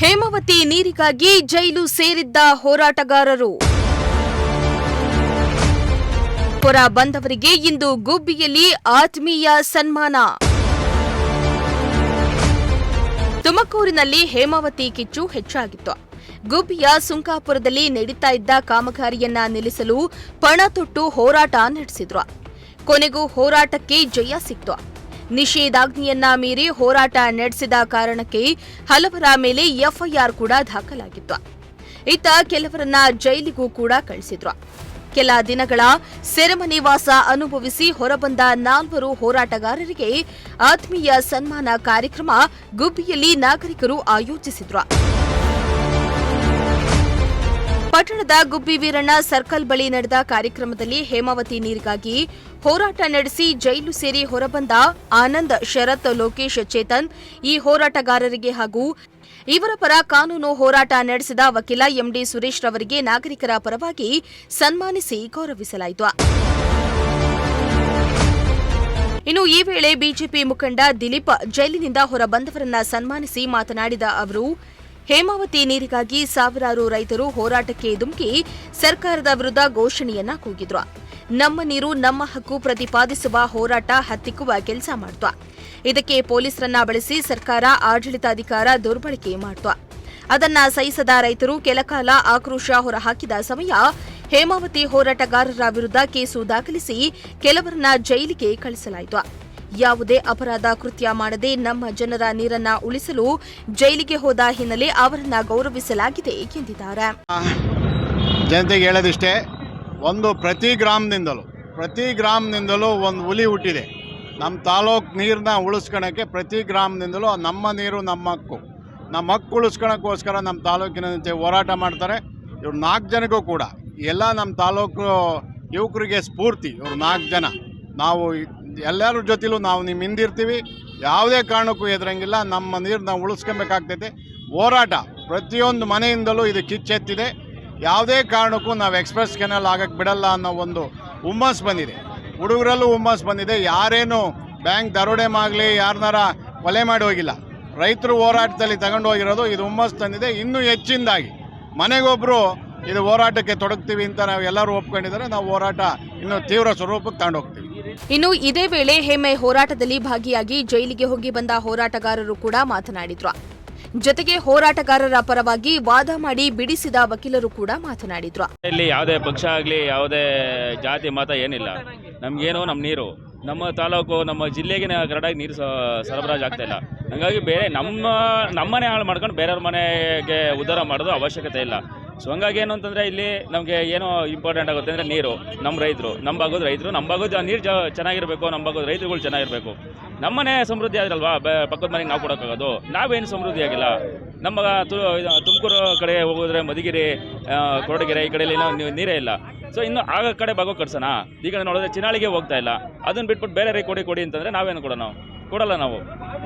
ಹೇಮಾವತಿ ನೀರಿಗಾಗಿ ಜೈಲು ಸೇರಿದ್ದ ಹೋರಾಟಗಾರರು. ಹೊರ ಬಂದವರಿಗೆ ಇಂದು ಗುಬ್ಬಿಯಲ್ಲಿ ಆತ್ಮೀಯ ಸನ್ಮಾನ. ತುಮಕೂರಿನಲ್ಲಿ ಹೇಮಾವತಿ ಕಿಚ್ಚು ಹೆಚ್ಚಾಗಿತ್ತು. ಗುಬ್ಬಿಯ ಸುಂಕಾಪುರದಲ್ಲಿ ನಡೀತಾ ಇದ್ದ ಕಾಮಗಾರಿಯನ್ನ ನಿಲ್ಲಿಸಲು ಪಣ ತೊಟ್ಟು ಹೋರಾಟ ನಡೆಸಿದ್ರು. ಕೊನೆಗೂ ಹೋರಾಟಕ್ಕೆ ಜಯ ಸಿಕ್ತು. ನಿಷೇಧಾಜ್ಞೆಯನ್ನ ಮೀರಿ ಹೋರಾಟ ನಡೆಸಿದ ಕಾರಣಕ್ಕೆ ಹಲವರ ಮೇಲೆ ಎಫ್ಐಆರ್ ಕೂಡ ದಾಖಲಾಗಿತ್ತು. ಇತ್ತ ಕೆಲವರನ್ನ ಜೈಲಿಗೂ ಕೂಡ ಕಳಿಸಿದ್ರು. ಕೆಲ ದಿನಗಳ ಸೆರೆಮನೆವಾಸ ಅನುಭವಿಸಿ ಹೊರಬಂದ 4 ಹೋರಾಟಗಾರರಿಗೆ ಆತ್ಮೀಯ ಸನ್ಮಾನ ಕಾರ್ಯಕ್ರಮ ಗುಬ್ಬಿಯಲ್ಲಿ ನಾಗರಿಕರು ಆಯೋಜಿಸಿದ್ರು. ಪಟ್ಟಣದ ಗುಬ್ಬಿ ವೀರಣ್ಣ ಸರ್ಕಲ್ ಬಳಿ ನಡೆದ ಕಾರ್ಯಕ್ರಮದಲ್ಲಿ ಹೇಮಾವತಿ ನೀರಿಗಾಗಿ ಹೋರಾಟ ನಡೆಸಿ ಜೈಲು ಸೇರಿ ಹೊರಬಂದ ಆನಂದ್, ಶರತ್, ಲೋಕೇಶ್, ಚೇತನ್ ಈ ಹೋರಾಟಗಾರರಿಗೆ ಹಾಗೂ ಇವರ ಪರ ಕಾನೂನು ಹೋರಾಟ ನಡೆಸಿದ ವಕೀಲ ಎಂಡಿ ಸುರೇಶ್ ರವರಿಗೆ ನಾಗರಿಕರ ಪರವಾಗಿ ಸನ್ಮಾನಿಸಿ ಗೌರವಿಸಲಾಯಿತು. ಇನ್ನು ಈ ವೇಳೆ ಬಿಜೆಪಿ ಮುಖಂಡ ದಿಲೀಪ್ ಜೈಲಿನಿಂದ ಹೊರಬಂದವರನ್ನ ಸನ್ಮಾನಿಸಿ ಮಾತನಾಡಿದ ಅವರು, ಹೇಮಾವತಿ ನೀರಿಗಾಗಿ ಸಾವಿರಾರು ರೈತರು ಹೋರಾಟಕ್ಕೆ ಧುಮುಕಿ ಸರ್ಕಾರದ ವಿರುದ್ಧ ಘೋಷಣೆಯನ್ನ ಕೂಗಿದ್ರು. ನಮ್ಮ ನೀರು ನಮ್ಮ ಹಕ್ಕು ಪ್ರತಿಪಾದಿಸುವ ಹೋರಾಟ ಹತ್ತಿಕ್ಕುವ ಕೆಲಸ ಮಾಡಿತು. ಇದಕ್ಕೆ ಪೊಲೀಸರನ್ನ ಬಳಸಿ ಸರ್ಕಾರ ಆಡಳಿತಾಧಿಕಾರ ದುರ್ಬಳಕೆ ಮಾಡಿತು. ಅದನ್ನ ಸಹಿಸದ ರೈತರು ಕೆಲಕಾಲ ಆಕ್ರೋಶ ಹೊರಹಾಕಿದ ಸಮಯ ಹೇಮಾವತಿ ಹೋರಾಟಗಾರರ ವಿರುದ್ಧ ಕೇಸು ದಾಖಲಿಸಿ ಕೆಲವರನ್ನ ಜೈಲಿಗೆ ಕಳಿಸಲಾಯಿತು. ಯಾವುದೇ ಅಪರಾಧ ಕೃತ್ಯ ಮಾಡದೆ ನಮ್ಮ ಜನರ ನೀರನ್ನ ಉಳಿಸಲು ಜೈಲಿಗೆ ಹೋದ ಹಿನ್ನೆಲೆ ಅವರನ್ನ ಗೌರವಿಸಲಾಗಿದೆ ಎಂದಿದ್ದಾರೆ. ಜನತೆಗೆ ಹೇಳೋದಿಷ್ಟೇ, ಒಂದು ಪ್ರತಿ ಗ್ರಾಮದಿಂದಲೂ ಒಂದು ಹುಲಿ ಹುಟ್ಟಿದೆ. ನಮ್ಮ ತಾಲೂಕು ನೀರನ್ನ ಉಳಿಸ್ಕೊಳಕ್ಕೆ ಪ್ರತಿ ಗ್ರಾಮದಿಂದಲೂ ನಮ್ಮ ನೀರು ನಮ್ಮ ಹಕ್ಕು ಉಳಿಸ್ಕೊಳಕ್ಕೋಸ್ಕರ ನಮ್ಮ ತಾಲೂಕಿನ ಹೋರಾಟ ಮಾಡ್ತಾರೆ. ಇವ್ರು 4 ಜನಕ್ಕೂ ಕೂಡ ಎಲ್ಲ ನಮ್ಮ ತಾಲೂಕು ಯುವಕರಿಗೆ ಸ್ಫೂರ್ತಿ. ಇವರು 4 ಜನ. ನಾವು ಎಲ್ಲರ ಜೊತೆಲೂ ನಾವು ನಿಮ್ಮ ಹಿಂದಿರ್ತೀವಿ, ಯಾವುದೇ ಕಾರಣಕ್ಕೂ ಎದುರಂಗಿಲ್ಲ. ನಮ್ಮ ನೀರು ನಾವು ಉಳಿಸ್ಕೊಬೇಕಾಗ್ತೈತೆ. ಹೋರಾಟ ಪ್ರತಿಯೊಂದು ಮನೆಯಿಂದಲೂ ಇದು ಕಿಚ್ಚೆತ್ತಿದೆ. ಯಾವುದೇ ಕಾರಣಕ್ಕೂ ನಾವು ಎಕ್ಸ್ಪ್ರೆಸ್ ಕೆನಲ್ ಆಗಕ್ಕೆ ಬಿಡಲ್ಲ ಅನ್ನೋ ಒಂದು ಹುಮ್ಮಸ್ ಬಂದಿದೆ. ಹುಡುಗರಲ್ಲೂ ಹುಮ್ಮಸ್ ಬಂದಿದೆ. ಯಾರೇನು ಬ್ಯಾಂಕ್ ದರೋಡೆ ಮಾಡಲಿ, ಯಾರನ್ನಾರ ಕೊಲೆ ಮಾಡಿ ಹೋಗಿಲ್ಲ. ರೈತರು ಹೋರಾಟದಲ್ಲಿ ತಗೊಂಡು ಹೋಗಿರೋದು ಇದು ಹುಮ್ಮಸ್ ತಂದಿದೆ. ಇನ್ನೂ ಹೆಚ್ಚಿನದಾಗಿ ಮನೆಗೊಬ್ಬರು ಇದು ಹೋರಾಟಕ್ಕೆ ತೊಡಗ್ತೀವಿ ಅಂತ ನಾವು ಎಲ್ಲರೂ ಒಪ್ಕೊಂಡಿದ್ದಾರೆ. ನಾವು ಹೋರಾಟ ಇನ್ನೂ ತೀವ್ರ ಸ್ವರೂಪಕ್ಕೆ ತಗೊಂಡು ಹೋಗ್ತೀವಿ. ಇನ್ನು ಇದೇ ವೇಳೆ ಹೇಮೆ ಹೋರಾಟದಲ್ಲಿ ಭಾಗಿಯಾಗಿ ಜೈಲಿಗೆ ಹೋಗಿ ಬಂದ ಹೋರಾಟಗಾರರು ಕೂಡ ಮಾತನಾಡಿದ್ರು. ಜೊತೆಗೆ ಹೋರಾಟಗಾರರ ಪರವಾಗಿ ವಾದ ಮಾಡಿ ಬಿಡಿಸಿದ ವಕೀಲರು ಕೂಡ ಮಾತನಾಡಿದ್ರು. ಇಲ್ಲಿ ಯಾವುದೇ ಪಕ್ಷ ಆಗಲಿ, ಯಾವುದೇ ಜಾತಿ ಮತ ಏನಿಲ್ಲ. ನಮಗೇನು ನಮ್ಮ ನೀರು ನಮ್ಮ ತಾಲೂಕು ನಮ್ಮ ಜಿಲ್ಲೆಗೆ ಕರೆಕ್ಟಾಗಿ ನೀರು ಸರಬರಾಜು ಆಗ್ತಾ ಇಲ್ಲ. ಹಾಗಾಗಿ ಬೇರೆ ನಮ್ಮನೆ ಹಾಳು ಮಾಡ್ಕೊಂಡು ಬೇರೆಯವ್ರ ಮನೆಗೆ ಉದ್ಧಾರ ಮಾಡೋದು ಅವಶ್ಯಕತೆ ಇಲ್ಲ. ಸೊ ಹಂಗಾಗಿ ಏನು ಅಂತಂದರೆ ಇಲ್ಲಿ ನಮಗೆ ಏನೋ ಇಂಪಾರ್ಟೆಂಟ್ ಆಗುತ್ತೆ ಅಂದರೆ ನೀರು. ನಮ್ಮ ರೈತರು, ನಮ್ಮ ಭಾಗದ ರೈತರು, ನಮ್ಮ ಭಾಗದ ನೀರು ಚೆನ್ನಾಗಿರಬೇಕು, ನಮ್ಮ ಭಾಗದ ರೈತರುಗಳು ಚೆನ್ನಾಗಿರಬೇಕು. ನಮ್ಮನೆ ಸಮೃದ್ಧಿ ಆಗಿರಲ್ವಾ ಪಕ್ಕದ ಮನೆಗೆ ನಾವು ಕೊಡೋಕ್ಕಾಗೋದು? ನಾವೇನು ಸಮೃದ್ಧಿ ಆಗಿಲ್ಲ. ನಮ್ಮ ತುಮಕೂರು ಕಡೆ ಹೋಗಿದ್ರೆ ಮಧುಗಿರಿ, ಕೊರಟಗೆರೆ ಈ ಕಡೆಯಲ್ಲಿ ನೀರೇ ಇಲ್ಲ. ಸೊ ಇನ್ನು ಆಗ ಕಡೆ ಭಾಗ ಕಟ್ಸೋಣ. ಈ ಕಡೆ ನೋಡಿದ್ರೆ ಚಿನಾಳಿಗೆ ಹೋಗ್ತಾ ಇಲ್ಲ. ಅದನ್ನು ಬಿಟ್ಬಿಟ್ಟು ಬೇರೆ ಕೊಡಿ ಅಂತಂದರೆ ನಾವೇನು ಕೊಡಲ್ಲ ನಾವು.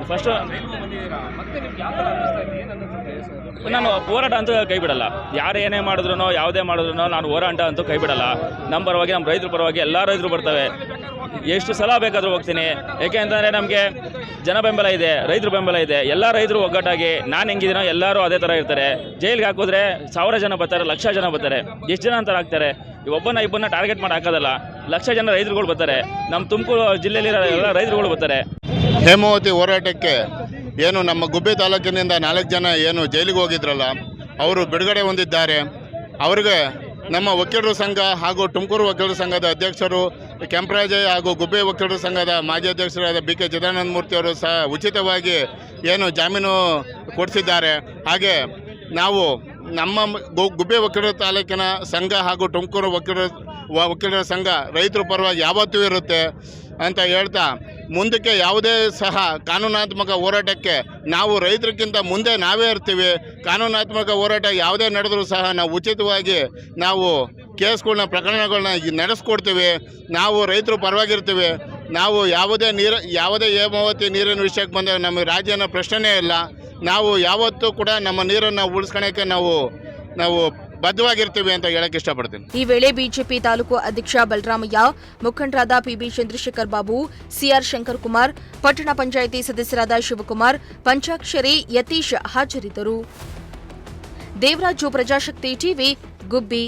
ಫಸ್ಟು ನಾನು ಹೋರಾಟ ಅಂತೂ ಕೈ ಬಿಡಲ್ಲ. ಯಾರು ಏನೇ ಮಾಡಿದ್ರು, ಯಾವುದೇ ಮಾಡಿದ್ರು ನಾನು ಹೋರಾಟ ಅಂತೂ ಕೈ ಬಿಡಲ್ಲ. ನಮ್ಮ ಪರವಾಗಿ, ನಮ್ಮ ರೈತರ ಪರವಾಗಿ ಎಲ್ಲ ರೈತರು ಬರ್ತವೆ. ಎಷ್ಟು ಸಲ ಬೇಕಾದರೂ ಹೋಗ್ತೀನಿ. ಏಕೆ ಅಂತಂದರೆ ನಮಗೆ ಜನ ಬೆಂಬಲ ಇದೆ, ರೈತರ ಬೆಂಬಲ ಇದೆ. ಎಲ್ಲ ರೈತರು ಒಗ್ಗಟ್ಟಾಗಿ ನಾನು ಹೆಂಗಿದ್ದೀನೋ ಎಲ್ಲರೂ ಅದೇ ಥರ ಇರ್ತಾರೆ. ಜೈಲಿಗೆ ಹಾಕಿದ್ರೆ 1000 ಜನ ಬರ್ತಾರೆ, 1,00,000 ಜನ ಬರ್ತಾರೆ. ಎಷ್ಟು ಜನ ಅಂತ ಆಗ್ತಾರೆ? ಒಬ್ಬನ ಟಾರ್ಗೆಟ್ ಮಾಡಿ ಹಾಕೋದಲ್ಲ. 1,00,000 ಜನ ರೈತರುಗಳು ಬರ್ತಾರೆ. ನಮ್ಮ ತುಮಕೂರು ಜಿಲ್ಲೆಯಲ್ಲಿರೋ ಎಲ್ಲ ರೈತರುಗಳು ಬರ್ತಾರೆ. ಹೇಮಾವತಿ ಹೋರಾಟಕ್ಕೆ ಏನು ನಮ್ಮ ಗುಬ್ಬಿ ತಾಲೂಕಿನಿಂದ 4 ಜನ ಏನು ಜೈಲಿಗೆ ಹೋಗಿದ್ರಲ್ಲ, ಅವರು ಬಿಡುಗಡೆ ಹೊಂದಿದ್ದಾರೆ. ಅವ್ರಿಗೆ ನಮ್ಮ ವಕೀಲರ ಸಂಘ ಹಾಗೂ ತುಮಕೂರು ವಕೀಲರ ಸಂಘದ ಅಧ್ಯಕ್ಷರು ಕೆಂಪರಾಜಯ್ಯ ಹಾಗೂ ಗುಬ್ಬಿ ವಕೀಲರ ಸಂಘದ ಮಾಜಿ ಅಧ್ಯಕ್ಷರಾದ BK ಚಿದಾನಂದ ಮೂರ್ತಿ ಅವರು ಸಹ ಉಚಿತವಾಗಿ ಏನು ಜಾಮೀನು ಕೊಡಿಸಿದ್ದಾರೆ. ಹಾಗೆ ನಾವು ನಮ್ಮ ಗುಬ್ಬಿ ವಕೀಲರ ತಾಲೂಕಿನ ಸಂಘ ಹಾಗೂ ತುಮಕೂರು ವಕೀಲರ ಸಂಘ ರೈತರ ಪರವಾಗಿ ಯಾವತ್ತೂ ಇರುತ್ತೆ ಅಂತ ಹೇಳ್ತಾ, ಮುಂದಕ್ಕೆ ಯಾವುದೇ ಸಹ ಕಾನೂನಾತ್ಮಕ ಹೋರಾಟಕ್ಕೆ ನಾವು ರೈತರಿಗಿಂತ ಮುಂದೆ ನಾವೇ ಇರ್ತೀವಿ. ಕಾನೂನಾತ್ಮಕ ಹೋರಾಟ ಯಾವುದೇ ನಡೆದರೂ ಸಹ ನಾವು ಉಚಿತವಾಗಿ ನಾವು ಕೇಸ್ಗಳನ್ನ, ಪ್ರಕರಣಗಳನ್ನ ನಡೆಸ್ಕೊಡ್ತೀವಿ. ನಾವು ರೈತರು ಪರವಾಗಿರ್ತೀವಿ. ನಾವು ಯಾವುದೇ ಹೇಮಾವತಿ ನೀರಿನ ವಿಷಯಕ್ಕೆ ಬಂದಾಗ ನಮ್ಮ ರಾಜ್ಯನ ಪ್ರಶ್ನೆಯೇ ಇಲ್ಲ. ನಾವು ಯಾವತ್ತೂ ಕೂಡ ನಮ್ಮ ನೀರನ್ನು ಉಳಿಸ್ಕೊಳ್ಳೋಕ್ಕೆ ನಾವು ಬದ್ಧವಾಗಿರ್ತೀವಿ ಅಂತ ಹೇಳಕ್ ಇಷ್ಟಪಡ್ತೀನಿ. ಈ ವೇಳೆ ಬಿಜೆಪಿ ತಾಲೂಕು ಅಧ್ಯಕ್ಷ ಬಲರಾಮಯ್ಯ, ಮುಖಂಡರಾದ ಪಿಬಿ ಚಂದ್ರಶೇಖರ್ ಬಾಬು, ಸಿಆರ್ ಶಂಕರ್ ಕುಮಾರ್, ಪಟ್ಟಣ ಪಂಚಾಯಿತಿ ಸದಸ್ಯರಾದ ಶಿವಕುಮಾರ್, ಪಂಚಾಕ್ಷರಿ ಯತೀಶ್ ಹಾಜರಿದ್ದರು. ದೇವರಾಜು, ಪ್ರಜಾಶಕ್ತಿ ಟಿವಿ, ಗುಬ್ಬಿ.